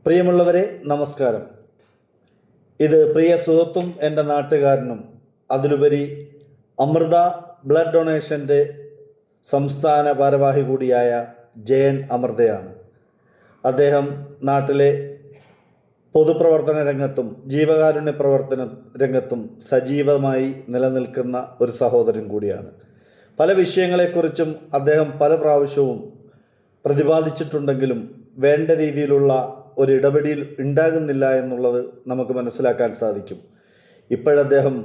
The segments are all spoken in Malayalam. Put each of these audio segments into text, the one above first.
പ്രിയമുള്ളവരെ നമസ്കാരം. ഇത് പ്രിയ സുഹൃത്തും എൻ്റെ നാട്ടുകാരനും അതിലുപരി അമൃത ബ്ലഡ് ഡൊണേഷൻ്റെ സംസ്ഥാന ഭാരവാഹി കൂടിയായ ജയൻ അമൃതയാണ്. അദ്ദേഹം നാട്ടിലെ പൊതുപ്രവർത്തന രംഗത്തും ജീവകാരുണ്യ പ്രവർത്തന രംഗത്തും സജീവമായി നിലനിൽക്കുന്ന ഒരു സഹോദരൻ കൂടിയാണ്. പല വിഷയങ്ങളെക്കുറിച്ചും അദ്ദേഹം പല പ്രാവശ്യവും പ്രതിപാദിച്ചിട്ടുണ്ടെങ്കിലും വേണ്ട രീതിയിലുള്ള ഒരു ഇടപെടൽ ഉണ്ടാകുന്നില്ല എന്നുള്ളത് നമുക്ക് മനസ്സിലാക്കാൻ സാധിക്കും. ഇപ്പോഴദ്ദേഹം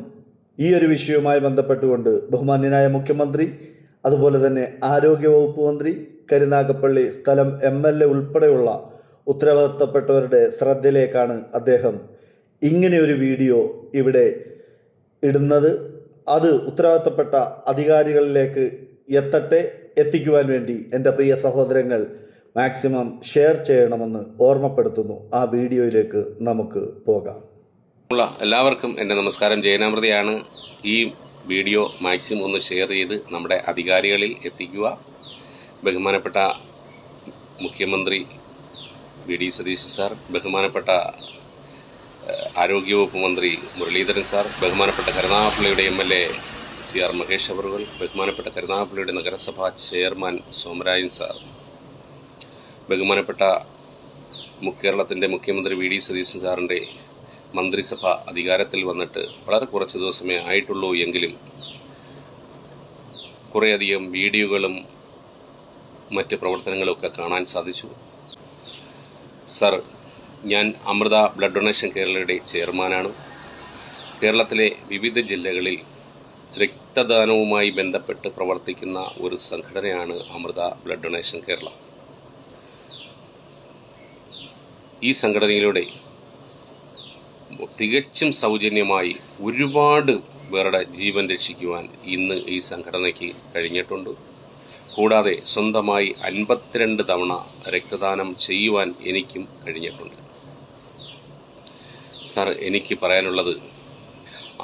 ഈ ഒരു വിഷയവുമായി ബന്ധപ്പെട്ടുകൊണ്ട് ബഹുമാന്യനായ മുഖ്യമന്ത്രി, അതുപോലെ തന്നെ ആരോഗ്യവകുപ്പ് മന്ത്രി, കരുനാഗപ്പള്ളി സ്ഥലം MLA ഉൾപ്പെടെയുള്ള ഉത്തരവാദിത്തപ്പെട്ടവരുടെ ശ്രദ്ധയിലേക്കാണ് അദ്ദേഹം ഇങ്ങനെയൊരു വീഡിയോ ഇവിടെ ഇടുന്നത്. അത് ഉത്തരവാദിത്തപ്പെട്ട അധികാരികളിലേക്ക് എത്തിക്കുവാൻ വേണ്ടി എൻ്റെ പ്രിയ സഹോദരങ്ങൾ മാക്സിമം ഷെയർ ചെയ്യണമെന്ന് ഓർമ്മപ്പെടുത്തുന്നു. ആ വീഡിയോയിലേക്ക് നമുക്ക് പോകാം. എല്ലാവർക്കും എൻ്റെ നമസ്കാരം. ജയനാമൃതയാണ്. ഈ വീഡിയോ മാക്സിമം ഒന്ന് ഷെയർ ചെയ്ത് നമ്മുടെ അധികാരികളിൽ എത്തിക്കുക. ബഹുമാനപ്പെട്ട മുഖ്യമന്ത്രി VD സതീശൻ സാർ, ബഹുമാനപ്പെട്ട ആരോഗ്യവകുപ്പ് മന്ത്രി മുരളീധരൻ സാർ, ബഹുമാനപ്പെട്ട കരുനാഗപ്പള്ളിയുടെ MLA CR മഹേഷ് അവറുകൾ, ബഹുമാനപ്പെട്ട കരുനാഗപ്പള്ളിയുടെ നഗരസഭാ ചെയർമാൻ സോമരാജൻ സാർ, ബഹുമാനപ്പെട്ട കേരളത്തിൻ്റെ മുഖ്യമന്ത്രി VD സതീശൻ സാറിൻ്റെ മന്ത്രിസഭ അധികാരത്തിൽ വന്നിട്ട് വളരെ കുറച്ച് ദിവസമേ ആയിട്ടുള്ളൂ എങ്കിലും കുറേയധികം വീഡിയോകളും മറ്റ് പ്രവർത്തനങ്ങളൊക്കെ കാണാൻ സാധിച്ചു. സർ, ഞാൻ അമൃത ബ്ലഡ് ഡൊണേഷൻ കേരളയുടെ ചെയർമാനാണ്. കേരളത്തിലെ വിവിധ ജില്ലകളിൽ രക്തദാനവുമായി ബന്ധപ്പെട്ട് പ്രവർത്തിക്കുന്ന ഒരു സംഘടനയാണ് അമൃത ബ്ലഡ് ഡൊണേഷൻ കേരള. ഈ സംഘടനയിലൂടെ തികച്ചും സൗജന്യമായി ഒരുപാട് പേരുടെ ജീവൻ രക്ഷിക്കുവാൻ ഇന്ന് ഈ സംഘടനയ്ക്ക് കഴിഞ്ഞിട്ടുണ്ട്. കൂടാതെ സ്വന്തമായി 52 തവണ രക്തദാനം ചെയ്യുവാൻ എനിക്കും കഴിഞ്ഞിട്ടുണ്ട്. സാർ, എനിക്ക് പറയാനുള്ളത്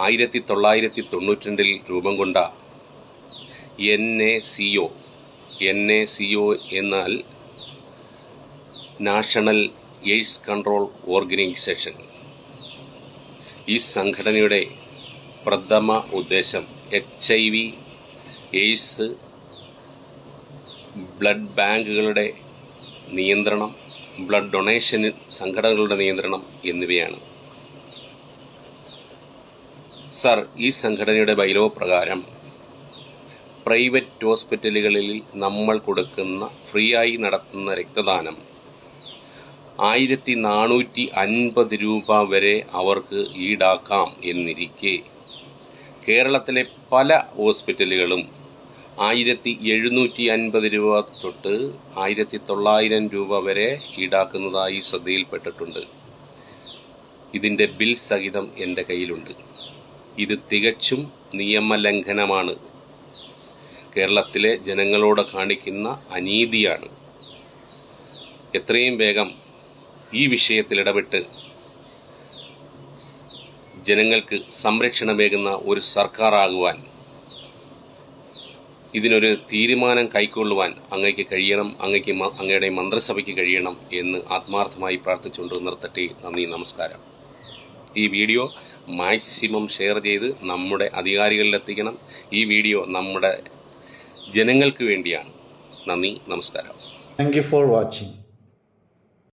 1992 രൂപം കൊണ്ട NACO എന്നാൽ നാഷണൽ എയ്ഡ്സ് കൺട്രോൾ ഓർഗനൈസേഷൻ. ഈ സംഘടനയുടെ പ്രഥമ ഉദ്ദേശം HIV, എയ്ഡ്സ്, ബ്ലഡ് ബാങ്കുകളുടെ നിയന്ത്രണം, ബ്ലഡ് ഡൊണേഷൻ സംഘടനകളുടെ നിയന്ത്രണം എന്നിവയാണ്. സർ, ഈ സംഘടനയുടെ ബൈലോ പ്രകാരം പ്രൈവറ്റ് ഹോസ്പിറ്റലുകളിൽ നമ്മൾ കൊടുക്കുന്ന ഫ്രീ ആയി നടത്തുന്ന രക്തദാനം 1450 രൂപ വരെ അവർക്ക് ഈടാക്കാം എന്നിരിക്കെ കേരളത്തിലെ പല ഹോസ്പിറ്റലുകളും 1750 രൂപ തൊട്ട് 1900 രൂപ വരെ ഈടാക്കുന്നതായി ശ്രദ്ധയിൽപ്പെട്ടിട്ടുണ്ട്. ഇതിൻ്റെ ബിൽ സഹിതം എൻ്റെ കയ്യിലുണ്ട്. ഇത് തികച്ചും നിയമലംഘനമാണ്. കേരളത്തിലെ ജനങ്ങളോട് കാണിക്കുന്ന അനീതിയാണ്. എത്രയും വേഗം ഈ വിഷയത്തിൽ ഇടപെട്ട് ജനങ്ങൾക്ക് സംരക്ഷണമേകുന്ന ഒരു സർക്കാരാകുവാൻ, ഇതിനൊരു തീരുമാനം കൈക്കൊള്ളുവാൻ അങ്ങയ്ക്ക് കഴിയണം, അങ്ങയുടെ മന്ത്രിസഭയ്ക്ക് കഴിയണം എന്ന് ആത്മാർത്ഥമായി പ്രാർത്ഥിച്ചുകൊണ്ട് നിർത്തട്ടെ. നന്ദി, നമസ്കാരം. ഈ വീഡിയോ മാക്സിമം ഷെയർ ചെയ്ത് നമ്മുടെ അധികാരികളിലെത്തിക്കണം. ഈ വീഡിയോ നമ്മുടെ ജനങ്ങൾക്ക് വേണ്ടിയാണ്. നന്ദി, നമസ്കാരം. Thank you for watching.